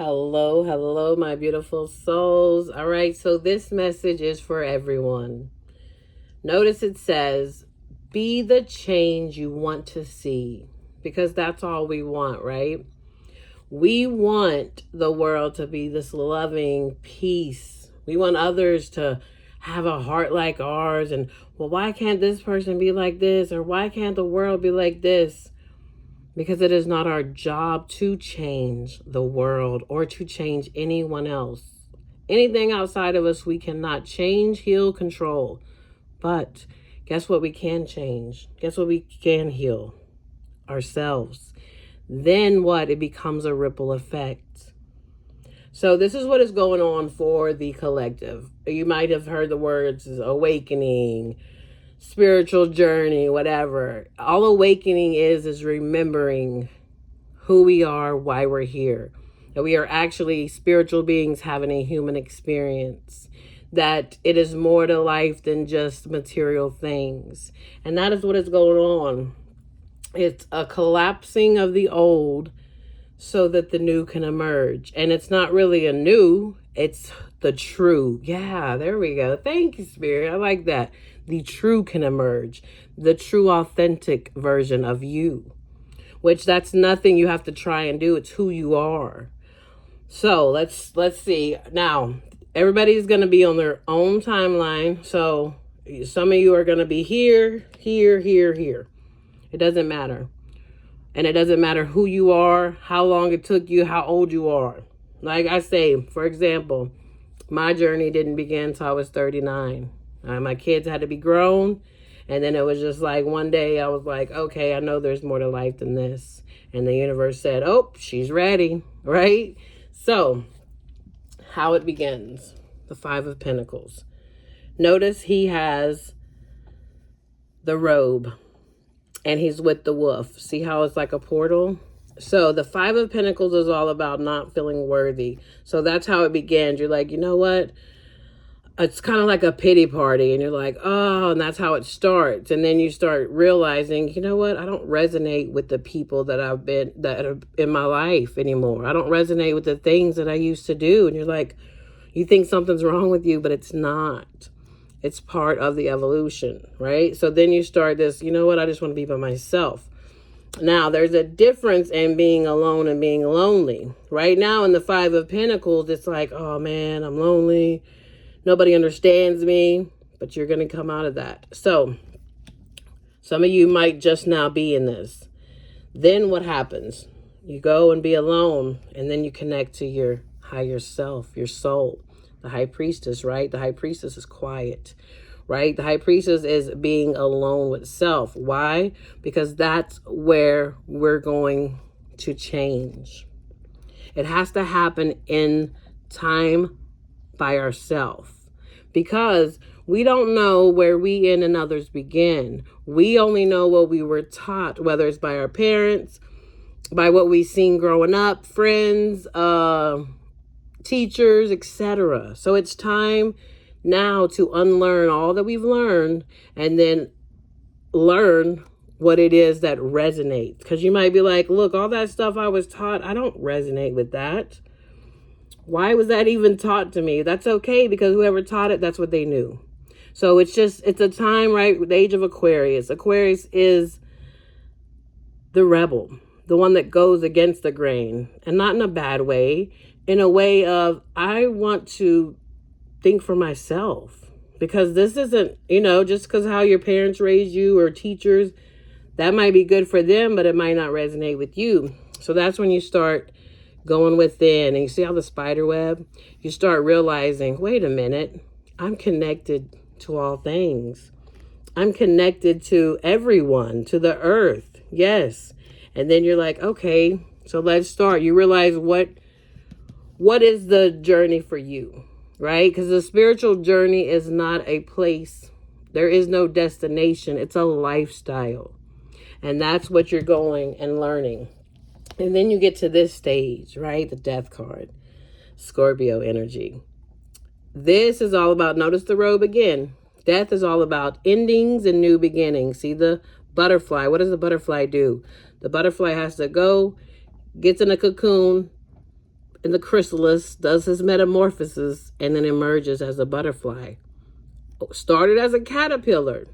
Hello, hello, my beautiful souls. All right, so this message is for everyone. Notice it says, be the change you want to see, because that's all we want, right? We want the world to be this loving peace. We want others to have a heart like ours. And, well, why can't this person be like this? Or why can't the world be like this? Because it is not our job to change the world or to change anyone else. Anything outside of us, we cannot change, heal, control. But guess what we can change? Guess what we can heal? Ourselves. Then what? It becomes a ripple effect. So this is what is going on for the collective. You might have heard the words awakening, spiritual journey, whatever. All awakening is remembering who we are, why we're here. That we are actually spiritual beings having a human experience. That it is more to life than just material things. And that is what is going on. It's a collapsing of the old so that the new can emerge. And it's not really a new, it's the true. Yeah, there we go. Thank you, Spirit. I like that. The true can emerge. The true, authentic version of you. Which that's nothing you have to try and do. It's who you are. So let's see. Now, everybody's going to be on their own timeline. So some of you are going to be here, here, here, here. It doesn't matter. And it doesn't matter who you are, how long it took you, how old you are. Like I say, for example, my journey didn't begin until I was 39. My kids had to be grown. And then it was just like one day I was like, okay, I know there's more to life than this. And the universe said, oh, she's ready, right? So how it begins, the Five of Pentacles. Notice he has the robe. And he's with the wolf. See how it's like a portal? So the Five of Pentacles is all about not feeling worthy. So that's how it begins. You're like, you know what? It's kind of like a pity party. And you're like, oh, and that's how it starts. And then you start realizing, you know what? I don't resonate with the people that are in my life anymore. I don't resonate with the things that I used to do. And you're like, you think something's wrong with you, but it's not. It's part of the evolution, right? So then you start this, you know what? I just want to be by myself. Now, there's a difference in being alone and being lonely. Right now in the Five of Pentacles, it's like, oh man, I'm lonely. Nobody understands me, but you're going to come out of that. So some of you might just now be in this. Then what happens? You go and be alone, and then you connect to your higher self, your soul. The High Priestess, right? The High Priestess is quiet, right? The High Priestess is being alone with self. Why? Because that's where we're going to change. It has to happen in time by ourselves, because we don't know where we end and others begin. We only know what we were taught, whether it's by our parents, by what we've seen growing up, friends, teachers, etc. So it's time now to unlearn all that we've learned and then learn what it is that resonates. Because you might be like, look, all that stuff I was taught, I don't resonate with that. Why was that even taught to me? That's okay, because whoever taught it, that's what they knew. So it's a time, right? The age of Aquarius. Aquarius is the rebel, the one that goes against the grain, and not in a bad way. In a way of, I want to think for myself, because this isn't, just because how your parents raised you or teachers, that might be good for them, but it might not resonate with you. So that's when you start going within, and you see how the spider web, you start realizing, wait a minute, I'm connected to all things. I'm connected to everyone, to the earth. Yes. And then you're like, okay, so let's start. You realize what is the journey for you, right? Because the spiritual journey is not a place. There is no destination. It's a lifestyle. And that's what you're going and learning. And then you get to this stage, right? The Death card, Scorpio energy. This is all about, notice the robe again. Death is all about endings and new beginnings. See the butterfly. What does the butterfly do? The butterfly has to go, gets in a cocoon, in the chrysalis, does his metamorphosis, and then emerges as a butterfly. Started as a caterpillar.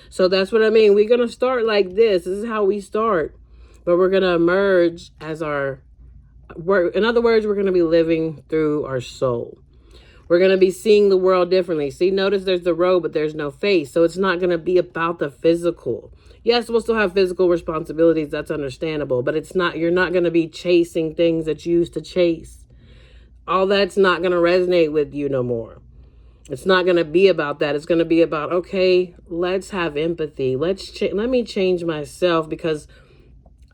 So that's what I mean. We're going to start like this. This is how we start. But we're going to emerge as in other words, we're going to be living through our soul. We're going to be seeing the world differently. See, notice there's the road, but there's no face. So it's not going to be about the physical. Yes, we'll still have physical responsibilities. That's understandable. But you're not going to be chasing things that you used to chase. All that's not going to resonate with you no more. It's not going to be about that. It's going to be about, okay, let's have empathy. Let me change myself because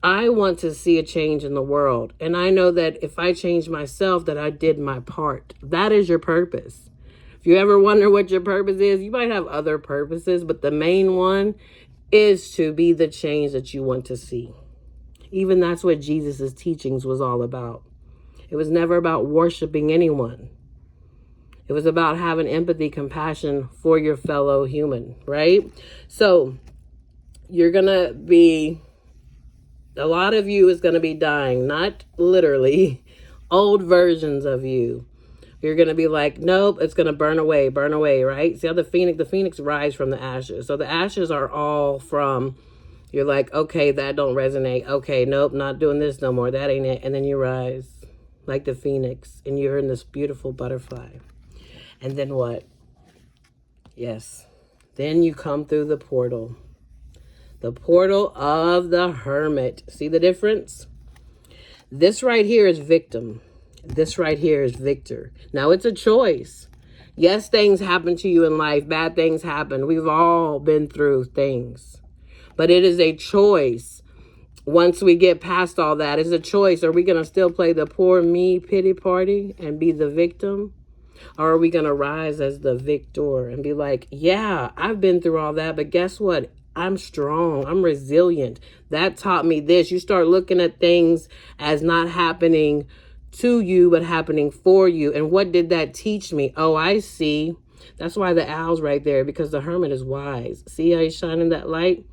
I want to see a change in the world. And I know that if I change myself, that I did my part. That is your purpose. If you ever wonder what your purpose is, you might have other purposes, but the main one is to be the change that you want to see. Even that's what Jesus' teachings was all about. It was never about worshiping anyone. It was about having empathy, compassion for your fellow human, right? So you're going to be, a lot of you is going to be dying, not literally, old versions of you. You're going to be like, nope, it's going to burn away, right? See how the phoenix rise from the ashes. So the ashes are all from, you're like, okay, that don't resonate. Okay, nope, not doing this no more. That ain't it. And then you rise like the phoenix and you're in this beautiful butterfly. And then what? Yes. Then you come through the portal. The portal of the hermit. See the difference? This right here is victim. This right here is victor. Now it's a choice. Yes, things happen to you in life. Bad things happen. We've all been through things. But it is a choice. Once we get past all that, it's a choice. Are we going to still play the poor me pity party and be the victim? Or are we going to rise as the victor and be like, yeah, I've been through all that, but guess what? I'm strong. I'm resilient. That taught me this. You start looking at things as not happening to you, but happening for you. And what did that teach me? Oh, I see. That's why the owl's right there, because the hermit is wise. See how he's shining that light?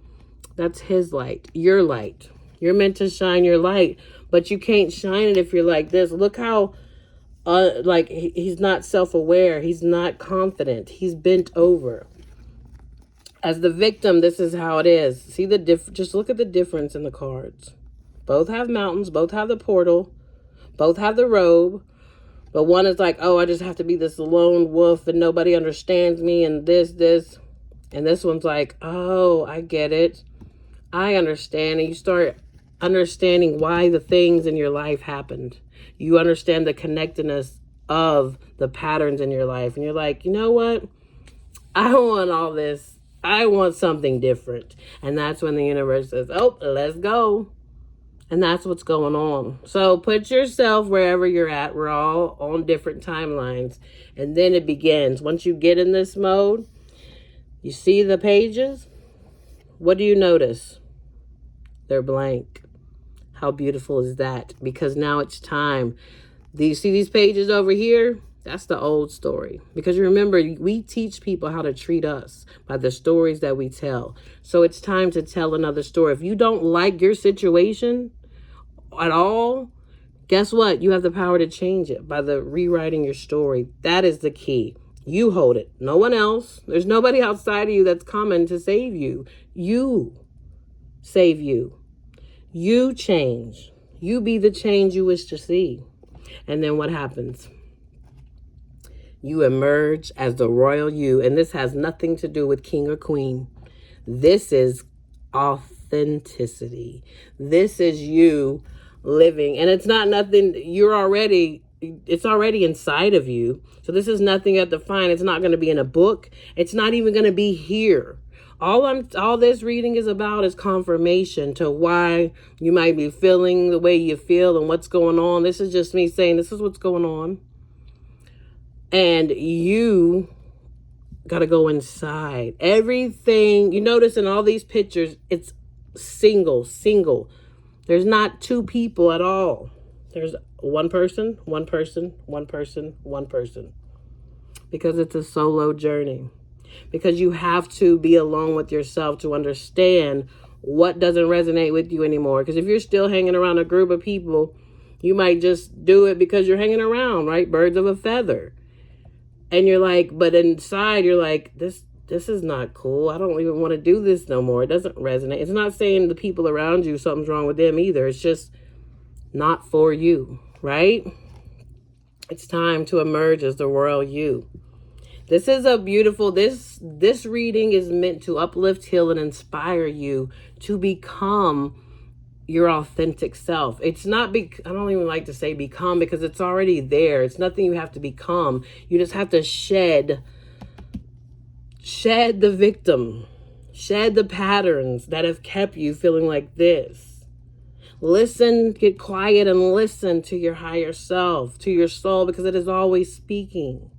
That's his light, your light. You're meant to shine your light, but you can't shine it if you're like this. Look how he's not self-aware. He's not confident. He's bent over. As the victim, this is how it is. See the just look at the difference in the cards. Both have mountains. Both have the portal. Both have the robe. But one is like, oh, I just have to be this lone wolf and nobody understands me and this. And this one's like, oh, I get it. I understand. And you start understanding why the things in your life happened. You understand the connectedness of the patterns in your life. And you're like, you know what? I don't want all this. I want something different. And that's when the universe says, oh, let's go. And that's what's going on. So put yourself wherever you're at. We're all on different timelines. And then it begins. Once you get in this mode, you see the pages. What do you notice? They're blank. How beautiful is that? Because now it's time. Do you see these pages over here? That's the old story. Because you remember, we teach people how to treat us by the stories that we tell. So it's time to tell another story. If you don't like your situation at all, guess what? You have the power to change it by the rewriting your story. That is the key. You hold it. No one else. There's nobody outside of you that's coming to save you. You save you. You change. You be the change you wish to see. And then what happens? You emerge as the royal you. And this has nothing to do with king or queen. This is authenticity. This is you living. And it's not nothing. It's already inside of you. So this is nothing you have to find. It's not going to be in a book. It's not even going to be here. All this reading is about is confirmation to why you might be feeling the way you feel and what's going on. This is just me saying this is what's going on. And you got to go inside. Everything you notice in all these pictures, it's single. There's not two people at all. There's one person. Because it's a solo journey. Because you have to be alone with yourself to understand what doesn't resonate with you anymore. Because if you're still hanging around a group of people You might just do it because you're hanging around, right? Birds of a feather. And you're like, but inside you're like, this is not cool. I don't even want to do this no more. It doesn't resonate. It's not saying the people around you, something's wrong with them either. It's just not for you, right? It's time to emerge as the royal you. This is a beautiful, this reading is meant to uplift, heal, and inspire you to become your authentic self. It's not, I don't even like to say become, because it's already there. It's nothing you have to become. You just have to shed the victim, shed the patterns that have kept you feeling like this. Listen, get quiet and listen to your higher self, to your soul, because it is always speaking.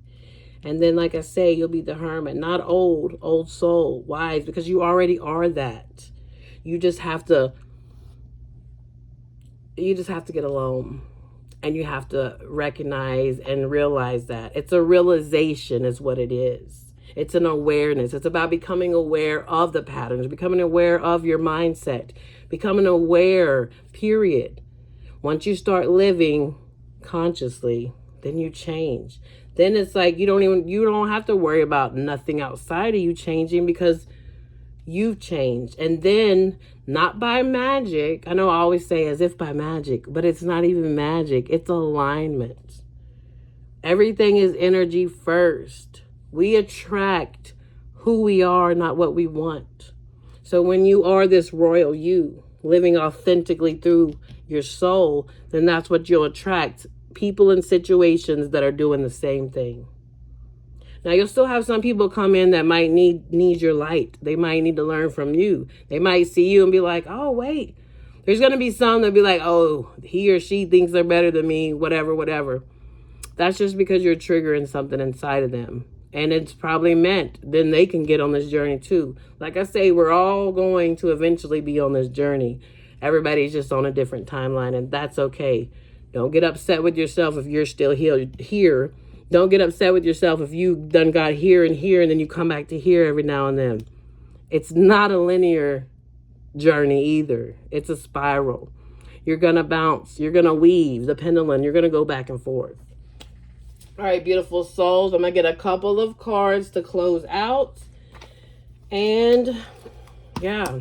And then, like I say, you'll be the hermit, not old soul, wise, because you already are that. You just have to get alone, and you have to recognize and realize that. It's a realization is what it is. It's an awareness. It's about becoming aware of the patterns, becoming aware of your mindset, becoming aware, period. Once you start living consciously, then you change. Then it's like you don't have to worry about nothing outside of you changing, because you've changed. And then, not by magic. I know I always say as if by magic, but it's not even magic. It's alignment. Everything is energy first. We attract who we are, not what we want. So when you are this royal you, living authentically through your soul, then that's what you'll attract. People and situations that are doing the same thing. Now, you'll still have some people come in that might need your light. They might need to learn from you. They might see you and be like, oh, wait. There's going to be some that be like, oh, he or she thinks they're better than me, whatever. That's just because you're triggering something inside of them. And it's probably meant then they can get on this journey too. Like I say, we're all going to eventually be on this journey. Everybody's just on a different timeline, and that's okay. Don't get upset with yourself if you're still here. Don't get upset with yourself if you done got here, and then you come back to here every now and then. It's not a linear journey either. It's a spiral. You're going to bounce. You're going to weave the pendulum. You're going to go back and forth. All right, beautiful souls. I'm going to get a couple of cards to close out. And yeah,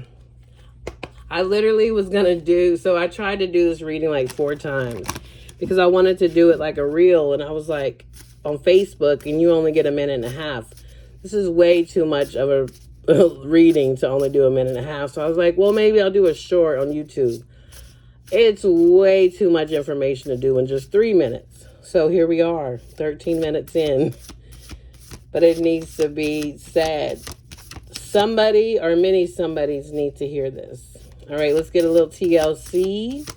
I literally was going to do, so I tried to do this reading like 4 times because I wanted to do it like a reel. And I was like, on Facebook, and you only get a minute and a half. This is way too much of a reading to only do a minute and a half. So I was like, well, maybe I'll do a short on YouTube. It's way too much information to do in just 3 minutes. So here we are, 13 minutes in. But it needs to be said. Somebody or many somebodies need to hear this. All right, let's get a little TLC.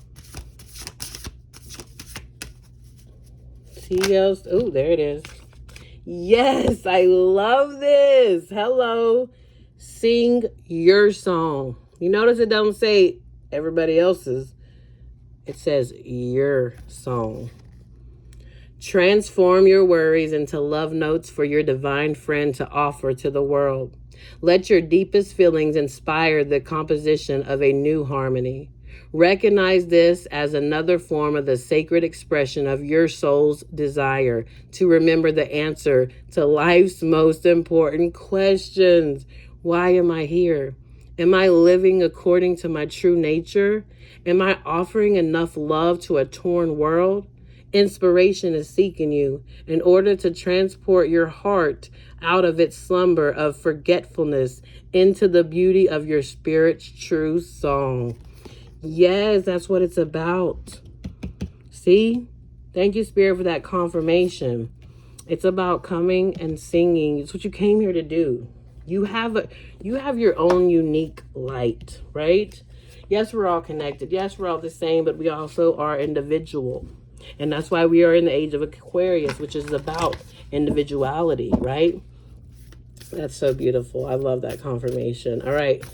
Oh, there it is. Yes, I love this. Hello. Sing your song. You notice it don't say everybody else's. It says your song. Transform your worries into love notes for your divine friend to offer to the world. Let your deepest feelings inspire the composition of a new harmony. Recognize this as another form of the sacred expression of your soul's desire to remember the answer to life's most important questions. Why am I here? Am I living according to my true nature? Am I offering enough love to a torn world? Inspiration is seeking you in order to transport your heart out of its slumber of forgetfulness into the beauty of your spirit's true song. Yes, that's what it's about. See? Thank you, Spirit, for that confirmation. It's about coming and singing. It's what you came here to do. You have your own unique light, right? Yes, we're all connected. Yes, we're all the same, but we also are individual. And that's why we are in the age of Aquarius, which is about individuality, right? That's so beautiful. I love that confirmation. All right.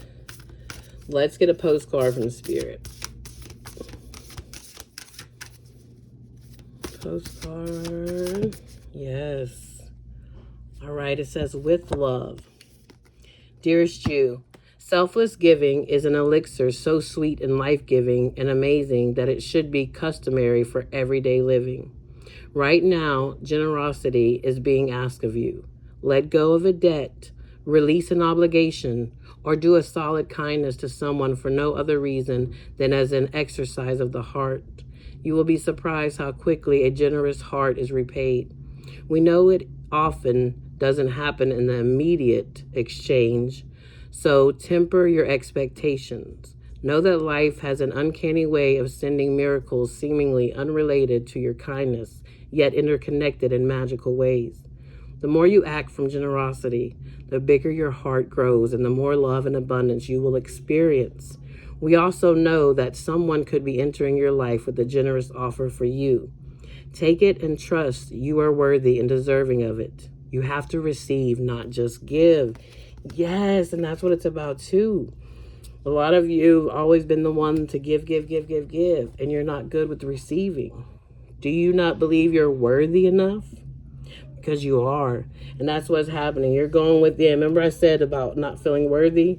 Let's get a postcard from the Spirit. Postcard. Yes. All right. It says, with love. Dearest you, Selfless giving is an elixir so sweet and life-giving and amazing that it should be customary for everyday living. Right now, generosity is being asked of you. Let go of a debt, release an obligation, or do a solid kindness to someone for no other reason than as an exercise of the heart. You will be surprised how quickly a generous heart is repaid. We know it often doesn't happen in the immediate exchange, so temper your expectations. Know that life has an uncanny way of sending miracles seemingly unrelated to your kindness, yet interconnected in magical ways. The more you act from generosity, the bigger your heart grows and the more love and abundance you will experience. We also know that someone could be entering your life with a generous offer for you. Take it and trust you are worthy and deserving of it. You have to receive, not just give. Yes, and that's what it's about too. A lot of you have always been the one to give, and you're not good with receiving. Do you not believe you're worthy enough? Because you are. And that's what's happening. You're going within. Remember I said about not feeling worthy?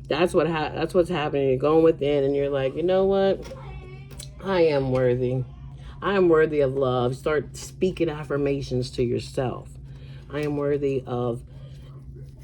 That's what's happening. You're going within and you're like, you know what? I am worthy. I am worthy of love. Start speaking affirmations to yourself. I am worthy of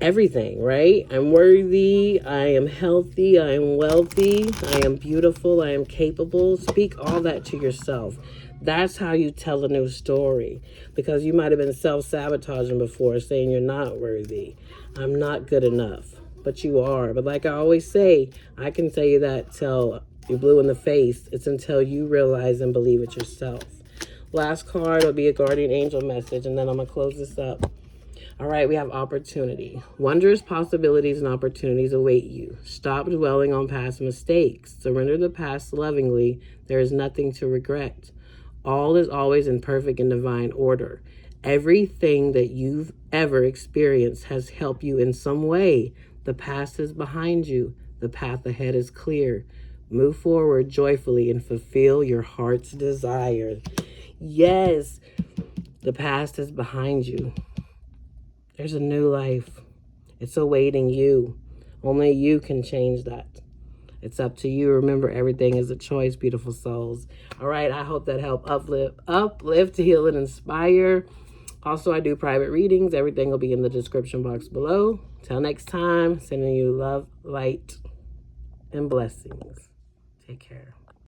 everything, right? I'm worthy, I am healthy, I am wealthy, I am beautiful, I am capable. Speak all that to yourself. That's how you tell a new story, because you might have been self-sabotaging before, saying you're not worthy. I'm not good enough, but you are. But like I always say, I can tell you that till you're blue in the face. It's until you realize and believe it yourself. Last card will be a guardian angel message, and then I'm going to close this up. All right, we have opportunity. Wondrous possibilities and opportunities await you. Stop dwelling on past mistakes. Surrender the past lovingly. There is nothing to regret. All is always in perfect and divine order. Everything that you've ever experienced has helped you in some way. The past is behind you. The path ahead is clear. Move forward joyfully and fulfill your heart's desire. Yes, the past is behind you. There's a new life. It's awaiting you. Only you can change that. It's up to you. Remember, everything is a choice, beautiful souls. All right, I hope that helped uplift, heal, and inspire. Also, I do private readings. Everything will be in the description box below. Till next time, sending you love, light, and blessings. Take care.